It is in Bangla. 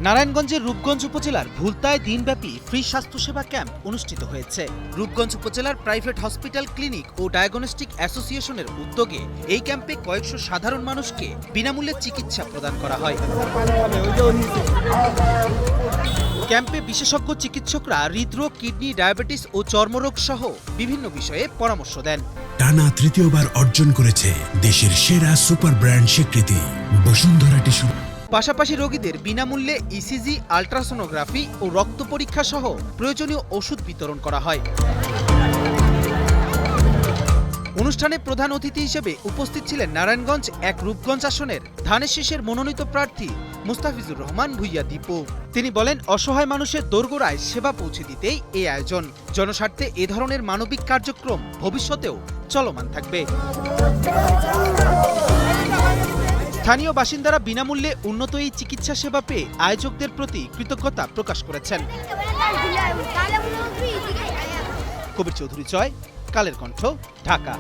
নারায়ণগঞ্জের রূপগঞ্জ উপজেলার ভুলতায় দিনব্যাপী ফ্রি স্বাস্থ্যসেবা ক্যাম্প অনুষ্ঠিত হয়েছে। রূপগঞ্জ উপজেলার প্রাইভেট হসপিটাল ক্লিনিক ও ডায়াগনস্টিক অ্যাসোসিয়েশনের উদ্যোগে এই ক্যাম্পে কয়েকশো সাধারণ মানুষকে বিনামূল্যে চিকিৎসা প্রদান করা হয়। ক্যাম্পে বিশেষজ্ঞ চিকিৎসকরা হৃদরোগ, কিডনি, ডায়াবেটিস ও চর্মরোগ সহ বিভিন্ন বিষয়ে পরামর্শ দেন। টানা তৃতীয়বার অর্জন করেছে দেশের সেরা সুপার ব্র্যান্ড স্বীকৃতি বসুন্ধরা টিস্যু। পাশাপাশি রোগীদের বিনামূল্যে ইসিজি, আল্ট্রাসোনোগ্রাফি ও রক্ত পরীক্ষা সহ প্রয়োজনীয় ওষুধ বিতরণ করা হয়। অনুষ্ঠানে প্রধান অতিথি হিসেবে উপস্থিত ছিলেন নারায়ণগঞ্জ এক রূপগঞ্জ আসনের ধানের শীষের মনোনীত প্রার্থী মুস্তাফিজুর রহমান ভূঁইয়া দীপু। তিনি বলেন, অসহায় মানুষের দোরগোড়ায় সেবা পৌঁছে দিতেই এই আয়োজন। জনস্বার্থে এ ধরনের মানবিক কার্যক্রম ভবিষ্যতেও চলমান থাকবে। স্থানীয় বাসিন্দারা বিনামূল্যে উন্নত এই চিকিৎসা সেবা পেয়ে আয়োজকদের প্রতি কৃতজ্ঞতা প্রকাশ করেছেন। কবির চৌধুরী, কালের কণ্ঠ, ঢাকা।